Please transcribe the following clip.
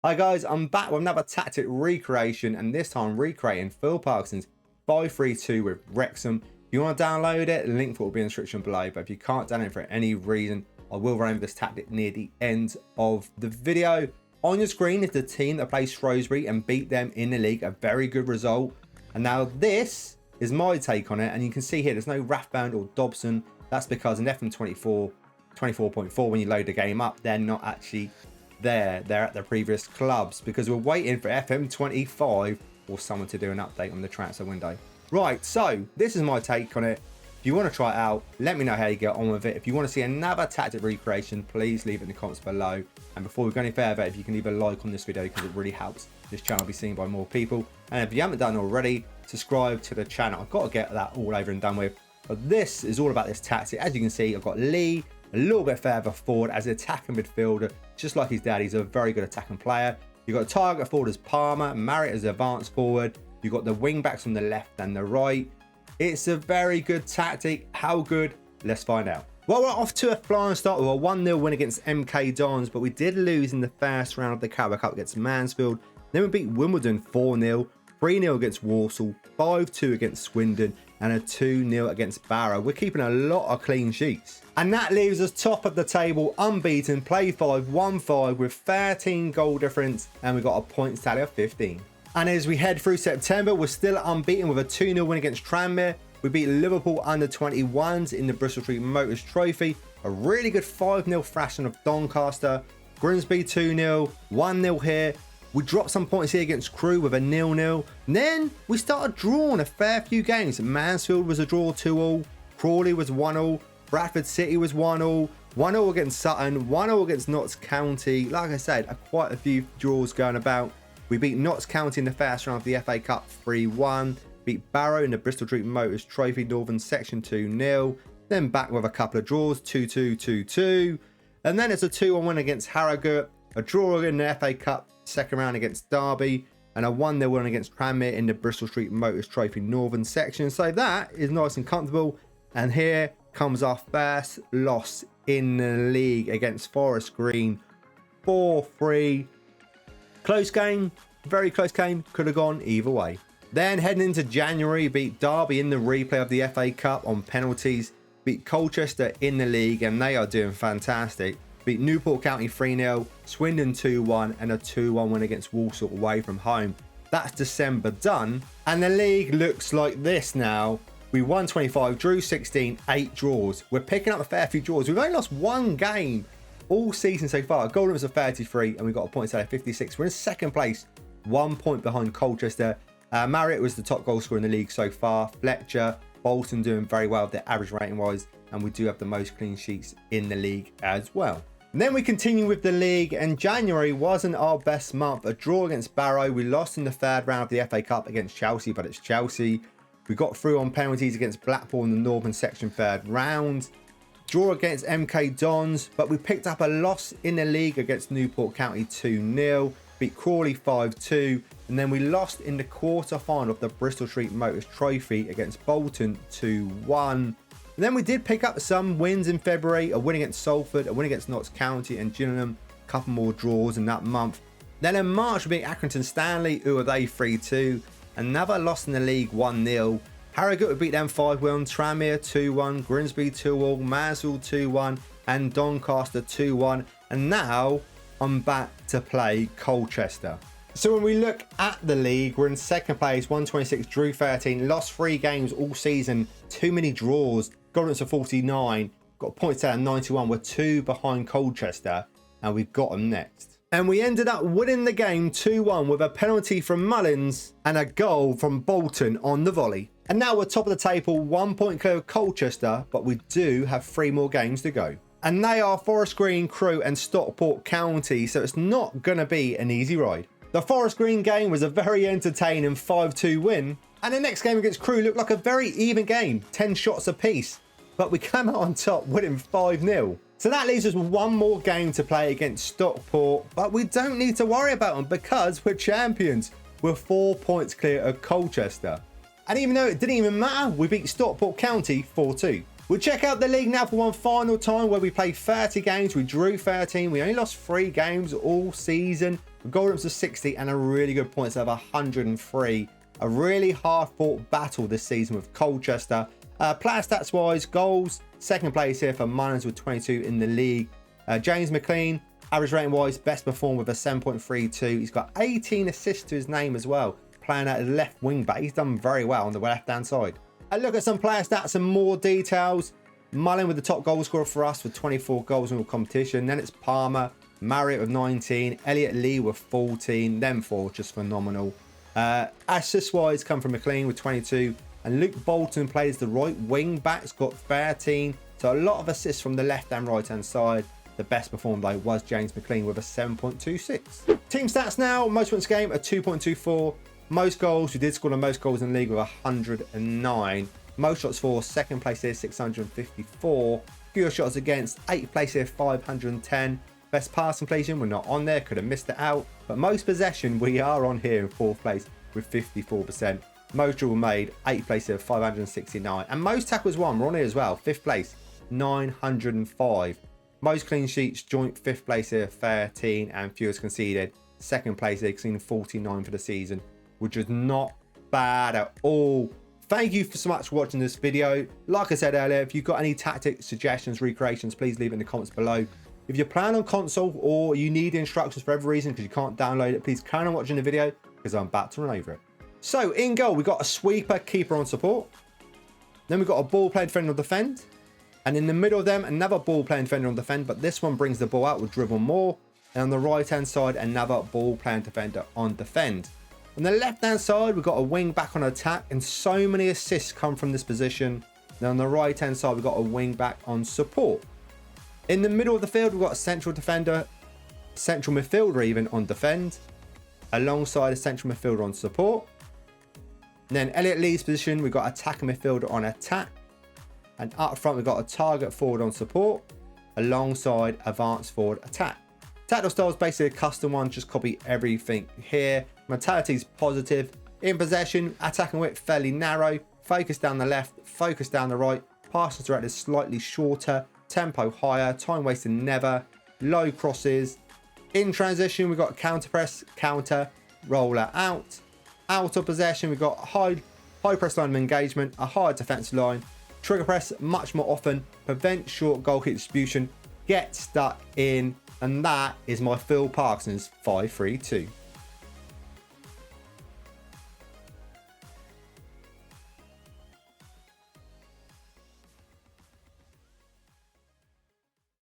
Hi guys, I'm back with another tactic recreation, and this time recreating Phil Parkinson's 5-3-2 with Wrexham. If you want to download it, the link for it will be in the description below, but if you can't download it for any reason, I will run over this tactic near the end of the video. On your screen is the team that plays Shrewsbury and beat them in the league, a very good result. And now this is my take on it, and you can see here there's no Rathband or Dobson. That's because in FM24, 24.4, when you load the game up, they're not actually there. They're at their previous clubs because we're waiting for FM25 or someone to do an update on the transfer window. Right, so this is my take on it. If you want to try it out, let me know how you get on with it. If you want to see another tactic recreation, please leave it in the comments below. And before we go any further, if you can leave a like on this video, because it really helps this channel be seen by more people. And if you haven't done already, subscribe to the channel. I've got to get that all over and done with. But this is all about this tactic. As you can see, I've got Lee a little bit further forward as an attacking midfielder, just like his dad. He's a very good attacking player. You've got target forward as Palmer, Marriott as advanced forward. You've got the wing backs on the left and the right. It's a very good tactic. How good? Let's find out. Well, we're off to a flying start with a 1-0 win against MK Dons, but we did lose in the first round of the Carabao Cup against Mansfield. Then we beat Wimbledon 4-0, 3-0 against Walsall, 5-2 against Swindon, and a 2-0 against Barrow. We're keeping a lot of clean sheets. And that leaves us top of the table, unbeaten, play 5, won 5 with 13 goal difference, and we got a points tally of 15. And as we head through September, we're still unbeaten with a 2-0 win against Tranmere. We beat Liverpool under 21s in the Bristol Street Motors Trophy. A really good 5-0 thrashing of Doncaster. Grimsby 2-0, 1-0 here. We dropped some points here against Crewe with a 0-0. Then we started drawing a fair few games. Mansfield was a draw 2-2. Crawley was 1-0. Bradford City was 1-0. 1-0 against Sutton. 1-0 against Notts County. Like I said, quite a few draws going about. We beat Notts County in the first round of the FA Cup 3-1. Beat Barrow in the Bristol Street Motors Trophy Northern Section 2-0. Then back with a couple of draws, 2-2, 2-2. And then it's a 2-1 win against Harrogate. A draw in the FA Cup second round against Derby. And a 1-0 win against Tranmere in the Bristol Street Motors Trophy Northern Section. So that is nice and comfortable. And here comes our first loss in the league against Forest Green. 4-3. Close game, very close game, could have gone either way. Then heading into January, beat Derby in the replay of the FA Cup on penalties, beat Colchester in the league, and they are doing fantastic. Beat Newport County 3-0, Swindon 2-1, and a 2-1 win against Walsall away from home. That's December done, and the league looks like this now. We won 25, drew 16, 8 draws. We're picking up a fair few draws. We've only lost one game all season so far. Goal was a 33, and we got a point tally of 56. We're in second place, 1 point behind Colchester. Marriott was the top goal scorer in the league so far. Fletcher, Bolton doing very well, their average rating wise, and we do have the most clean sheets in the league as well. And then we continue with the league, and January wasn't our best month. A draw against Barrow. We lost in the third round of the FA Cup against Chelsea, but it's Chelsea. We got through on penalties against Blackpool in the Northern Section third round. Draw against MK Dons, but we picked up a loss in the league against Newport County 2-0. Beat Crawley 5-2, and then we lost in the quarter-final of the Bristol Street Motors Trophy against Bolton 2-1. And then we did pick up some wins in February, a win against Salford, a win against Notts County and Gillingham, a couple more draws in that month. Then in March we beat Accrington Stanley, who are they 3-2, another loss in the league 1-0. Harrogate would beat them 5-1, Tranmere 2-1, Grimsby 2-1, Mansfield 2-1, and Doncaster 2-1. And now I'm back to play Colchester. So when we look at the league, we're in second place, 126, drew 13, lost 3 games all season, too many draws, got into 49, got points out of 91. We're 2 behind Colchester, and we've got them next. And we ended up winning the game 2-1 with a penalty from Mullins and a goal from Bolton on the volley. And now we're top of the table, 1 point clear of Colchester, but we do have 3 more games to go. And they are Forest Green, Crewe and Stockport County, so it's not going to be an easy ride. The Forest Green game was a very entertaining 5-2 win, and the next game against Crewe looked like a very even game, 10 shots apiece, but we came out on top winning 5-0. So that leaves us with 1 more game to play against Stockport, but we don't need to worry about them because we're champions. We're 4 points clear of Colchester. And even though it didn't even matter, we beat Stockport County 4-2. We'll check out the league now for one final time, where we played 30 games. We drew 13. We only lost 3 games all season. We got up to 60 and a really good points of 103. A really hard-fought battle this season with Colchester. Player stats wise, goals, second place here for Mullins with 22 in the league. James McLean, average rating wise, best performed with a 7.32. He's got 18 assists to his name as well, playing at left wing back. He's done very well on the left hand side. A look at some player stats and more details. Mullin with the top goal scorer for us with 24 goals in all competition. Then it's Palmer, Marriott with 19, Elliot Lee with 14, them 4 just phenomenal. Assist wise come from McLean with 22, and Luke Bolton plays the right wing back. It's got 13, so a lot of assists from the left and right hand side. The best performed though was James McLean with a 7.26. Team stats now, most points game a 2.24. Most goals, we did score the most goals in the league with 109. Most shots for, second place here 654. Fewer shots against, 8th place here 510. Best passing completion, we're not on there, could have missed it out. But most possession, we are on here in 4th place with 54%. Most dribble made, 8th place here 569. And most tackles won, we're on here as well, 5th place 905. Most clean sheets, joint 5th place here 13, and fewest conceded, 2nd place here, conceding 49 for the season, which is not bad at all. Thank you so much for watching this video. Like I said earlier, if you've got any tactics, suggestions, recreations, please leave it in the comments below. If you're playing on console or you need instructions for every reason because you can't download it, please carry on watching the video because I'm about to run over it. So in goal, we've got a sweeper, keeper on support. Then we've got a ball playing defender on defend. And in the middle of them, another ball playing defender on defend, but this one brings the ball out with dribble more. And on the right hand side, another ball playing defender on defend. On the left hand side, we've got a wing back on attack, and so many assists come from this position. Then on the right hand side, we've got a wing back on support. In the middle of the field, we've got a central defender, central midfielder even on defend, alongside a central midfielder on support. And then Elliot Lee's position, we've got attacking midfielder on attack. And up front, we've got a target forward on support, alongside advanced forward attack. Tactical style is basically a custom one, just copy everything here. Mentality is positive. In possession, attacking width fairly narrow. Focus down the left, focus down the right. Passing direct is slightly shorter. Tempo higher, time wasted never. Low crosses. In transition, we've got counter press, counter, roller out. Out of possession, we've got high press line of engagement, a high defensive line. Trigger press much more often. Prevent short goal kick distribution. Get stuck in. And that is my Phil Parkinson's 5-3-2.